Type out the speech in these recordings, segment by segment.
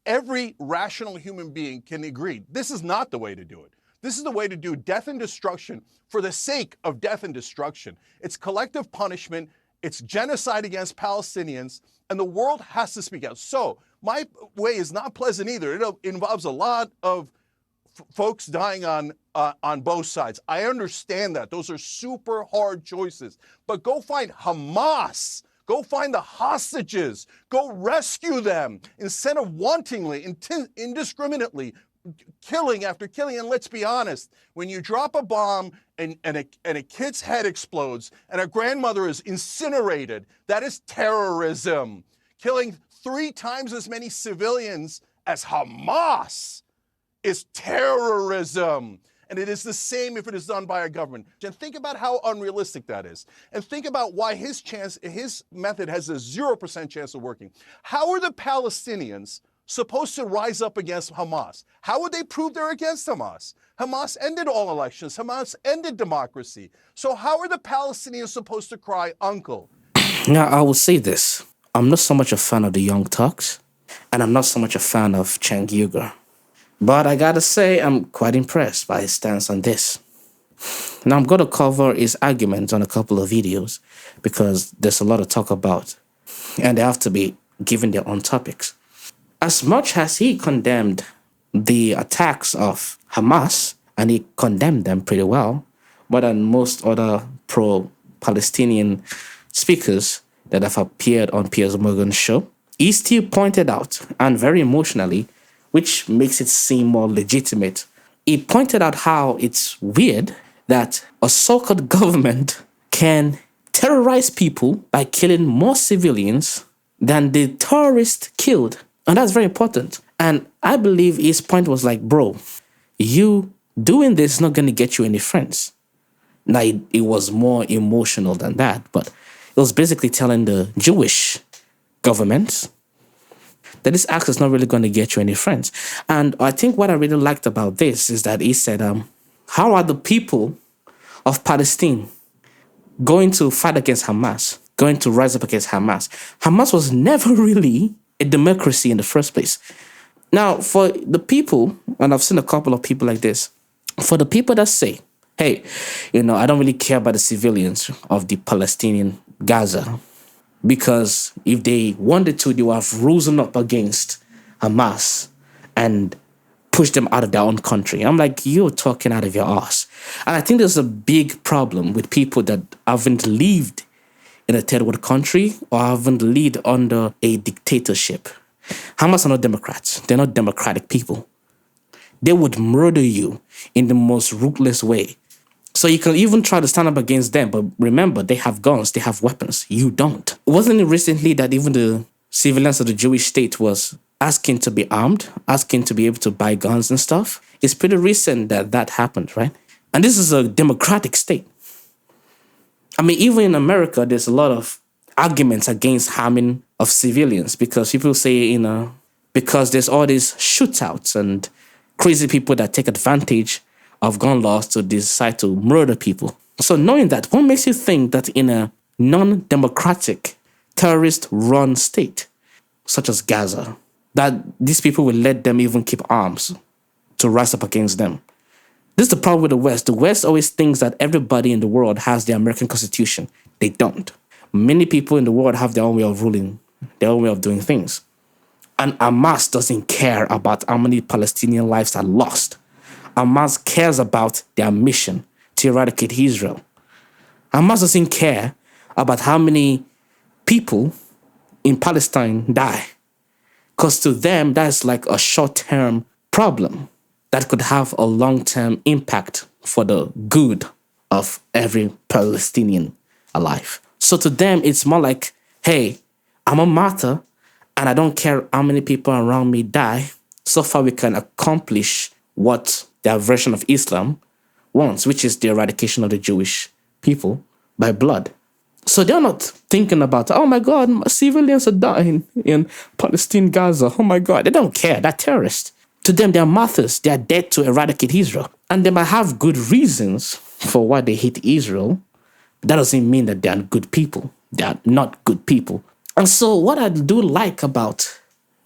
every rational human being can agree this is not the way to do it. This is the way to do death and destruction for the sake of death and destruction. It's collective punishment. It's genocide against Palestinians, and the world has to speak out. So my way is not pleasant either. It involves a lot of folks dying on both sides. I understand that. Those are super hard choices. But go find Hamas. Go find the hostages. Go rescue them instead of wantonly, indiscriminately, killing after killing. And let's be honest, when you drop a bomb and a kid's head explodes and a grandmother is incinerated, that is terrorism. Killing 3 times as many civilians as Hamas is terrorism. And it is the same if it is done by a government. And think about how unrealistic that is. And think about why his method has a 0% chance of working. How are the Palestinians supposed to rise up against Hamas? How would they prove they're against Hamas? Hamas ended all elections. Hamas ended democracy. So how are the Palestinians supposed to cry uncle? Now, I will say this. I'm not so much a fan of the Young Turks, and I'm not so much a fan of Cenk Uygur. But I gotta say, I'm quite impressed by his stance on this. Now, I'm going to cover his arguments on a couple of videos because there's a lot to talk about, and they have to be given their own topics. As much as he condemned the attacks of Hamas, and he condemned them pretty well, more than most other pro-Palestinian speakers that have appeared on Piers Morgan's show, he still pointed out, and very emotionally, which makes it seem more legitimate, he pointed out how it's weird that a so-called government can terrorize people by killing more civilians than the terrorists killed. And that's very important. And I believe his point was like, bro, you doing this is not going to get you any friends. Now, it was more emotional than that, but it was basically telling the Jewish government that this act is not really going to get you any friends. And I think what I really liked about this is that he said, how are the people of Palestine going to fight against Hamas, going to rise up against Hamas? Hamas was never really a democracy in the first place. Now, for the people, and I've seen a couple of people like this, for the people that say, hey, I don't really care about the civilians of the Palestinian Gaza, because if they wanted to, they would have risen up against Hamas and push them out of their own country. I'm like, you're talking out of your ass. And I think there's a big problem with people that haven't lived in a third world country or haven't lived under a dictatorship. Hamas are not Democrats. They're not democratic people. They would murder you in the most ruthless way. So you can even try to stand up against them, but remember, they have guns, they have weapons. You don't. Wasn't it recently that even the civilians of the Jewish state was asking to be armed, asking to be able to buy guns and stuff? It's pretty recent that that happened, right? And this is a democratic state. I mean, even in America, there's a lot of arguments against harming of civilians because people say, because there's all these shootouts and crazy people that take advantage of gun laws to decide to murder people. So knowing that, what makes you think that in a non-democratic, terrorist-run state, such as Gaza, that these people will let them even keep arms to rise up against them? This is the problem with the West. The West always thinks that everybody in the world has the American Constitution. They don't. Many people in the world have their own way of ruling, their own way of doing things. And Hamas doesn't care about how many Palestinian lives are lost. Hamas cares about their mission to eradicate Israel. Hamas doesn't care about how many people in Palestine die. Because to them, that's like a short-term problem that could have a long-term impact for the good of every Palestinian alive. So to them, it's more like, hey, I'm a martyr, and I don't care how many people around me die. So far, we can accomplish what their version of Islam wants, which is the eradication of the Jewish people by blood. So they're not thinking about, oh my God, civilians are dying in Palestine, Gaza. Oh my God, they don't care. They're terrorists. To them, they're martyrs. They're dead to eradicate Israel. And they might have good reasons for why they hate Israel. That doesn't mean that they are good people. They are not good people. And so what I do like about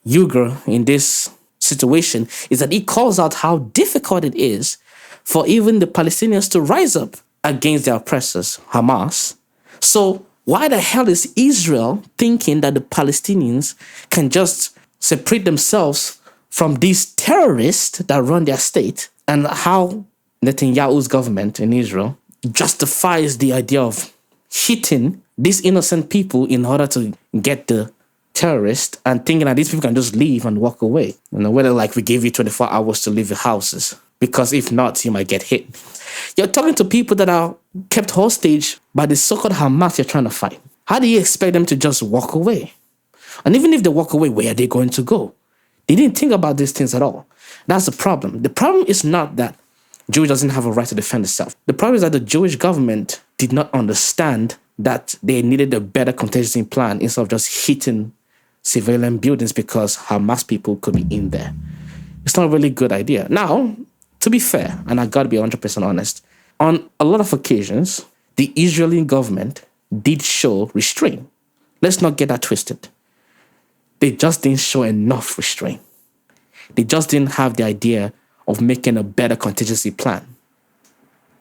Uygur in this situation is that he calls out how difficult it is for even the Palestinians to rise up against their oppressors, Hamas. So why the hell is Israel thinking that the Palestinians can just separate themselves from these terrorists that run their state, and how Netanyahu's government in Israel justifies the idea of hitting these innocent people in order to get the terrorists, and thinking that these people can just leave and walk away. Whether like we give you 24 hours to leave your houses, because if not, you might get hit. You're talking to people that are kept hostage by the so-called Hamas you're trying to fight. How do you expect them to just walk away? And even if they walk away, where are they going to go? They didn't think about these things at all. That's the problem. The problem is not that Jewish doesn't have a right to defend itself. The problem is that the Jewish government did not understand that they needed a better contingency plan instead of just hitting civilian buildings because Hamas people could be in there. It's not a really good idea. Now, to be fair, and I gotta be 100% honest, on a lot of occasions, the Israeli government did show restraint. Let's not get that twisted. They just didn't show enough restraint. They just didn't have the idea of making a better contingency plan.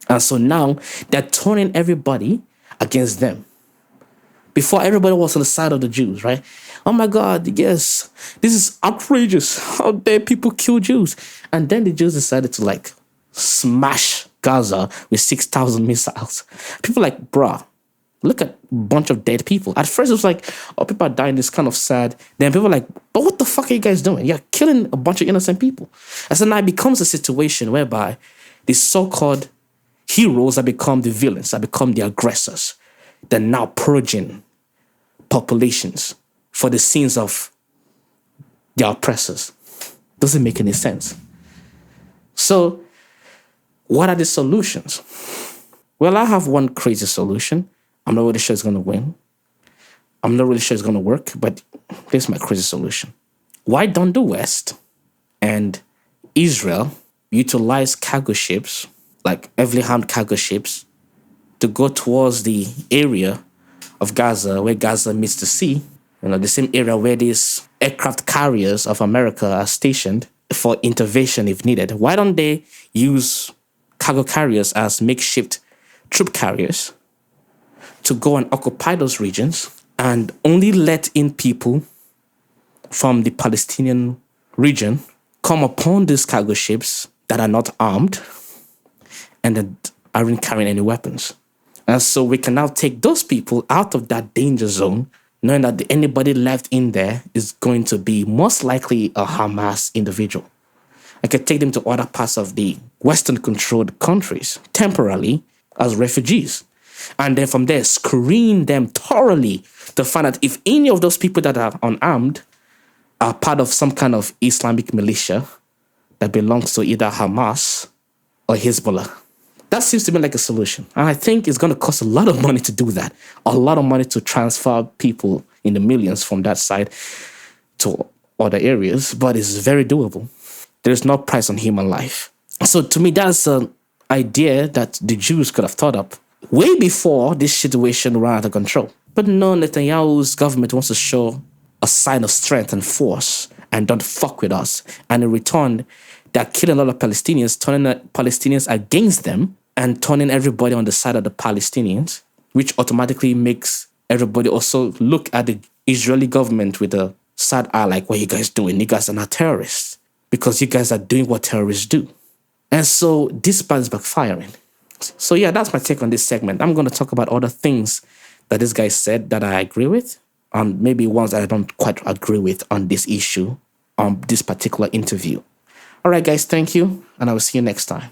And so now they're turning everybody against them. Before, everybody was on the side of the Jews, right? Oh my God, yes, this is outrageous. How dare people kill Jews? And then the Jews decided to like smash Gaza with 6,000 missiles. People like, bruh, look at a bunch of dead people. At first it was like, oh, people are dying, it's kind of sad. Then people are like, but what the fuck are you guys doing? You're killing a bunch of innocent people. And so now it becomes a situation whereby the so-called heroes have become the villains, have become the aggressors. They're now purging populations for the sins of their oppressors. Doesn't make any sense. So, what are the solutions? Well, I have one crazy solution. I'm not really sure it's going to win. I'm not really sure it's going to work, but here's my crazy solution. Why don't the West and Israel utilize cargo ships, like heavily armed cargo ships, to go towards the area of Gaza, where Gaza meets the sea, the same area where these aircraft carriers of America are stationed for intervention if needed? Why don't they use cargo carriers as makeshift troop carriers to go and occupy those regions and only let in people from the Palestinian region come upon these cargo ships that are not armed and that aren't carrying any weapons? And so we can now take those people out of that danger zone, knowing that anybody left in there is going to be most likely a Hamas individual. I could take them to other parts of the Western-controlled countries temporarily as refugees. And then from there, screen them thoroughly to find out if any of those people that are unarmed are part of some kind of Islamic militia that belongs to either Hamas or Hezbollah. That seems to me like a solution. And I think it's going to cost a lot of money to do that. A lot of money to transfer people in the millions from that side to other areas, but it's very doable. There's no price on human life. So to me, that's an idea that the Jews could have thought up way before this situation ran out of control. But no, Netanyahu's government wants to show a sign of strength and force and don't fuck with us. And in return, they're killing a lot of Palestinians, turning the Palestinians against them and turning everybody on the side of the Palestinians, which automatically makes everybody also look at the Israeli government with a sad eye, like, what are you guys doing? You guys are not terrorists because you guys are doing what terrorists do. And so this plan is backfiring. So yeah, that's my take on this segment. I'm going to talk about other things that this guy said that I agree with, and maybe ones that I don't quite agree with on this issue, on this particular interview. All right, guys, thank you, and I will see you next time.